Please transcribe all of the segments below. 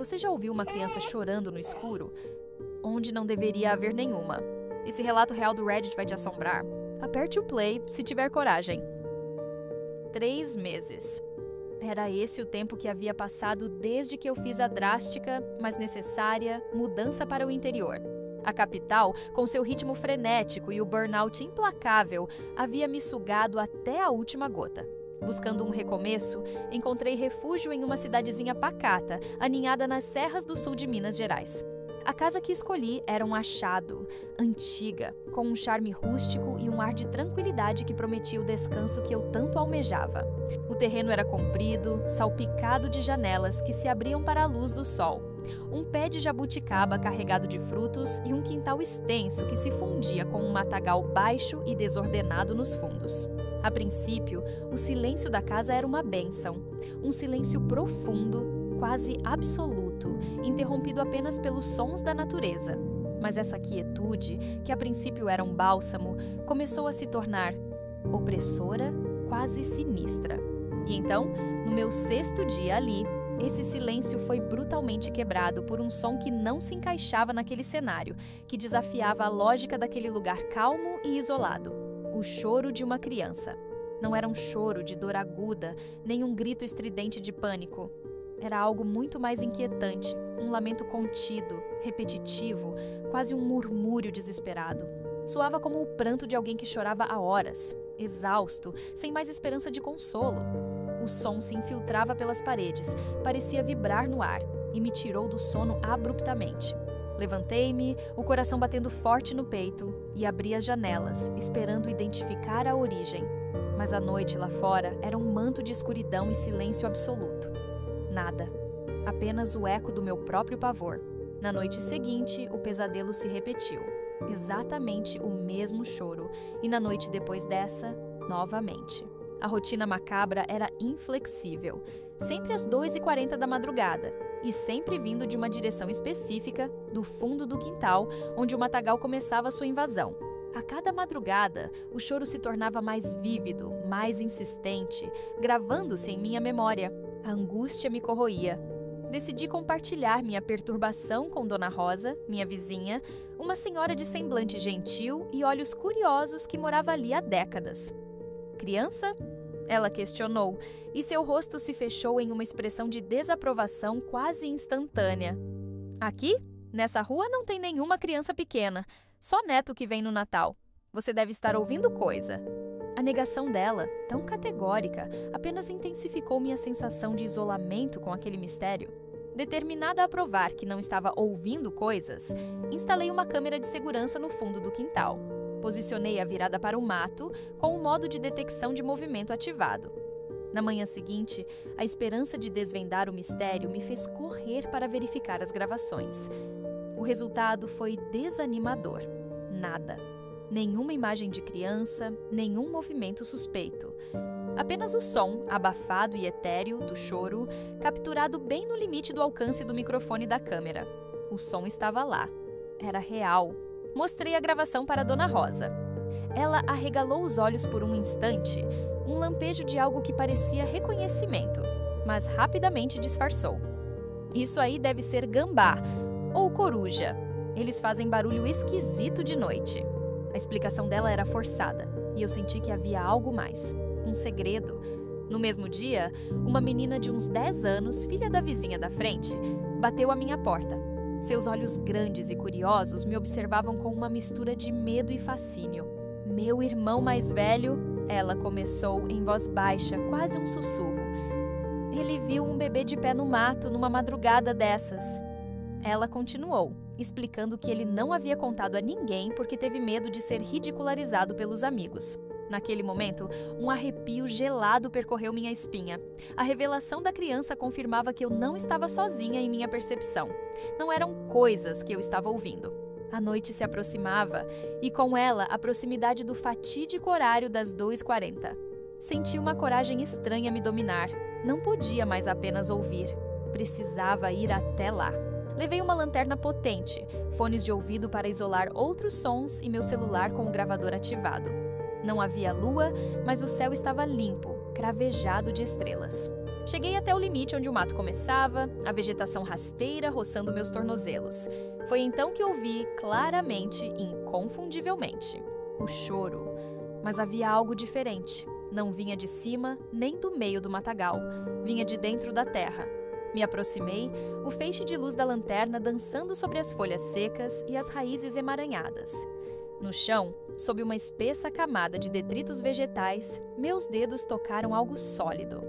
Você já ouviu uma criança chorando no escuro? Onde não deveria haver nenhuma. Esse relato real do Reddit vai te assombrar? Aperte o play se tiver coragem. 3 meses. Era esse o tempo que havia passado desde que eu fiz a drástica, mas necessária, mudança para o interior. A capital, com seu ritmo frenético e o burnout implacável, havia me sugado até a última gota. Buscando um recomeço, encontrei refúgio em uma cidadezinha pacata, aninhada nas serras do sul de Minas Gerais. A casa que escolhi era um achado, antiga, com um charme rústico e um ar de tranquilidade que prometia o descanso que eu tanto almejava. O terreno era comprido, salpicado de janelas que se abriam para a luz do sol, um pé de jabuticaba carregado de frutos e um quintal extenso que se fundia com um matagal baixo e desordenado nos fundos. A princípio, o silêncio da casa era uma bênção, um silêncio profundo, quase absoluto, interrompido apenas pelos sons da natureza. Mas essa quietude, que a princípio era um bálsamo, começou a se tornar opressora, quase sinistra. E então, no meu 6º dia ali, esse silêncio foi brutalmente quebrado por um som que não se encaixava naquele cenário, que desafiava a lógica daquele lugar calmo e isolado. O choro de uma criança. Não era um choro de dor aguda, nem um grito estridente de pânico. Era algo muito mais inquietante, um lamento contido, repetitivo, quase um murmúrio desesperado. Soava como o pranto de alguém que chorava há horas, exausto, sem mais esperança de consolo. O som se infiltrava pelas paredes, parecia vibrar no ar e me tirou do sono abruptamente. Levantei-me, o coração batendo forte no peito, e abri as janelas, esperando identificar a origem. Mas a noite lá fora era um manto de escuridão e silêncio absoluto. Nada. Apenas o eco do meu próprio pavor. Na noite seguinte, o pesadelo se repetiu. Exatamente o mesmo choro. E na noite depois dessa, novamente. A rotina macabra era inflexível. Sempre às 2h40 da madrugada. E sempre vindo de uma direção específica, do fundo do quintal, onde o matagal começava sua invasão. A cada madrugada, o choro se tornava mais vívido, mais insistente, gravando-se em minha memória. A angústia me corroía. Decidi compartilhar minha perturbação com Dona Rosa, minha vizinha, uma senhora de semblante gentil e olhos curiosos que morava ali há décadas. Criança? Ela questionou, e seu rosto se fechou em uma expressão de desaprovação quase instantânea. Aqui, nessa rua, não tem nenhuma criança pequena, só neto que vem no Natal. Você deve estar ouvindo coisa. A negação dela, tão categórica, apenas intensificou minha sensação de isolamento com aquele mistério. Determinada a provar que não estava ouvindo coisas, instalei uma câmera de segurança no fundo do quintal. Posicionei-a virada para o mato, com o modo de detecção de movimento ativado. Na manhã seguinte, a esperança de desvendar o mistério me fez correr para verificar as gravações. O resultado foi desanimador. Nada. Nenhuma imagem de criança, nenhum movimento suspeito. Apenas o som, abafado e etéreo, do choro, capturado bem no limite do alcance do microfone da câmera. O som estava lá. Era real. Mostrei a gravação para Dona Rosa. Ela arregalou os olhos por um instante, um lampejo de algo que parecia reconhecimento, mas rapidamente disfarçou. Isso aí deve ser gambá ou coruja. Eles fazem barulho esquisito de noite. A explicação dela era forçada, e eu senti que havia algo mais, um segredo. No mesmo dia, uma menina de uns 10 anos, filha da vizinha da frente, bateu à minha porta. Seus olhos grandes e curiosos me observavam com uma mistura de medo e fascínio. Meu irmão mais velho, ela começou em voz baixa, quase um sussurro. Ele viu um bebê de pé no mato numa madrugada dessas. Ela continuou, explicando que ele não havia contado a ninguém porque teve medo de ser ridicularizado pelos amigos. Naquele momento, um arrepio gelado percorreu minha espinha. A revelação da criança confirmava que eu não estava sozinha em minha percepção. Não eram coisas que eu estava ouvindo. A noite se aproximava e, com ela, a proximidade do fatídico horário das 2h40. Senti uma coragem estranha me dominar. Não podia mais apenas ouvir. Precisava ir até lá. Levei uma lanterna potente, fones de ouvido para isolar outros sons e meu celular com o gravador ativado. Não havia lua, mas o céu estava limpo, cravejado de estrelas. Cheguei até o limite onde o mato começava, a vegetação rasteira roçando meus tornozelos. Foi então que ouvi claramente e inconfundivelmente o choro. Mas havia algo diferente. Não vinha de cima nem do meio do matagal. Vinha de dentro da terra. Me aproximei, o feixe de luz da lanterna dançando sobre as folhas secas e as raízes emaranhadas. No chão, sob uma espessa camada de detritos vegetais, meus dedos tocaram algo sólido.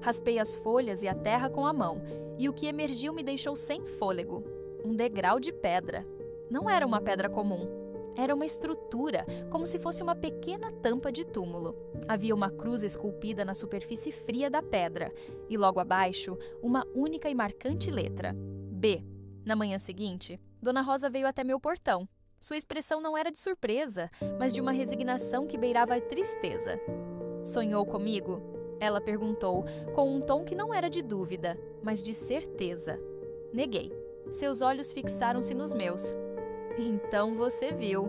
Raspei as folhas e a terra com a mão, e o que emergiu me deixou sem fôlego. Um degrau de pedra. Não era uma pedra comum. Era uma estrutura, como se fosse uma pequena tampa de túmulo. Havia uma cruz esculpida na superfície fria da pedra, e logo abaixo, uma única e marcante letra: B. Na manhã seguinte, Dona Rosa veio até meu portão. Sua expressão não era de surpresa, mas de uma resignação que beirava a tristeza. "Sonhou comigo?" Ela perguntou, com um tom que não era de dúvida, mas de certeza. Neguei. Seus olhos fixaram-se nos meus. "Então você viu."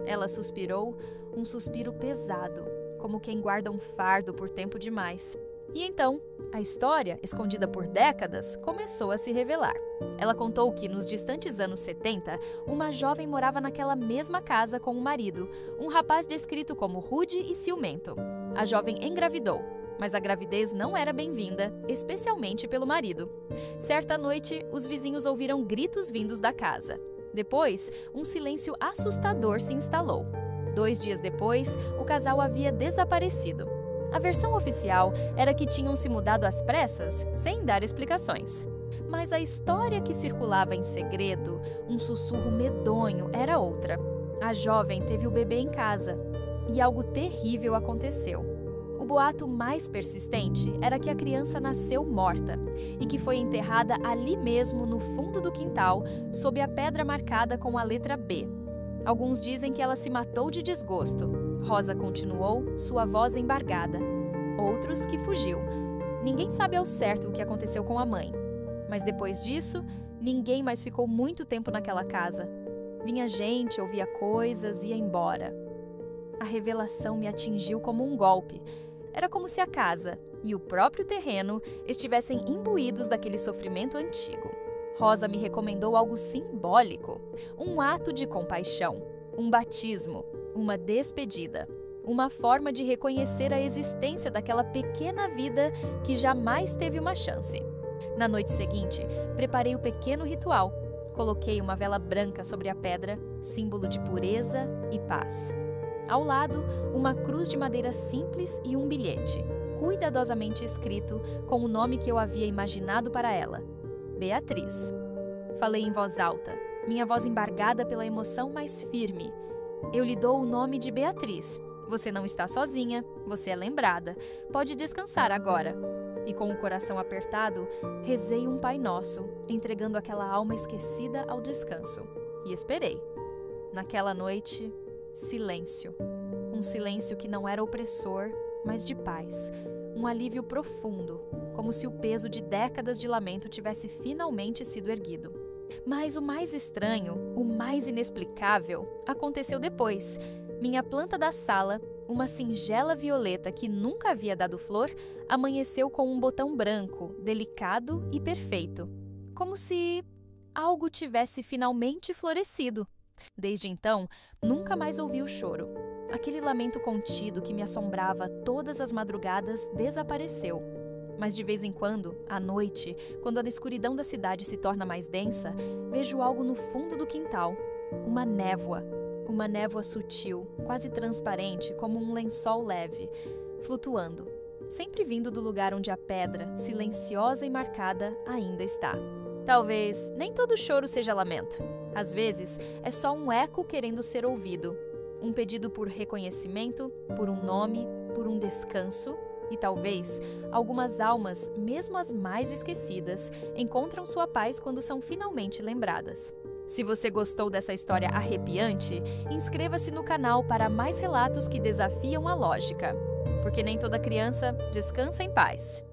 Ela suspirou, um suspiro pesado, como quem guarda um fardo por tempo demais. E então, a história, escondida por décadas, começou a se revelar. Ela contou que, nos distantes anos 70, uma jovem morava naquela mesma casa com o marido, um rapaz descrito como rude e ciumento. A jovem engravidou, mas a gravidez não era bem-vinda, especialmente pelo marido. Certa noite, os vizinhos ouviram gritos vindos da casa. Depois, um silêncio assustador se instalou. 2 dias depois, o casal havia desaparecido. A versão oficial era que tinham se mudado às pressas, sem dar explicações. Mas a história que circulava em segredo, um sussurro medonho, era outra. A jovem teve o bebê em casa, e algo terrível aconteceu. O boato mais persistente era que a criança nasceu morta e que foi enterrada ali mesmo no fundo do quintal, sob a pedra marcada com a letra B. Alguns dizem que ela se matou de desgosto. Rosa continuou, sua voz embargada. Outros que fugiu. Ninguém sabe ao certo o que aconteceu com a mãe. Mas depois disso, ninguém mais ficou muito tempo naquela casa. Vinha gente, ouvia coisas, ia embora. A revelação me atingiu como um golpe. Era como se a casa e o próprio terreno estivessem imbuídos daquele sofrimento antigo. Rosa me recomendou algo simbólico, um ato de compaixão, um batismo, uma despedida, uma forma de reconhecer a existência daquela pequena vida que jamais teve uma chance. Na noite seguinte, preparei o pequeno ritual. Coloquei uma vela branca sobre a pedra, símbolo de pureza e paz. Ao lado, uma cruz de madeira simples e um bilhete, cuidadosamente escrito com o nome que eu havia imaginado para ela: Beatriz. Falei em voz alta, minha voz embargada pela emoção, mas firme. "Eu lhe dou o nome de Beatriz. Você não está sozinha, você é lembrada. Pode descansar agora." E com o coração apertado, rezei um Pai Nosso, entregando aquela alma esquecida ao descanso. E esperei. Naquela noite, silêncio. Um silêncio que não era opressor, mas de paz. Um alívio profundo, como se o peso de décadas de lamento tivesse finalmente sido erguido. Mas o mais estranho, o mais inexplicável, aconteceu depois. Minha planta da sala, uma singela violeta que nunca havia dado flor, amanheceu com um botão branco, delicado e perfeito. Como se algo tivesse finalmente florescido. Desde então, nunca mais ouvi o choro. Aquele lamento contido que me assombrava todas as madrugadas desapareceu. Mas de vez em quando, à noite, quando a escuridão da cidade se torna mais densa, vejo algo no fundo do quintal. Uma névoa sutil, quase transparente, como um lençol leve, flutuando, sempre vindo do lugar onde a pedra, silenciosa e marcada, ainda está. Talvez nem todo choro seja lamento. Às vezes, é só um eco querendo ser ouvido. Um pedido por reconhecimento, por um nome, por um descanso. E talvez, algumas almas, mesmo as mais esquecidas, encontram sua paz quando são finalmente lembradas. Se você gostou dessa história arrepiante, inscreva-se no canal para mais relatos que desafiam a lógica. Porque nem toda criança descansa em paz.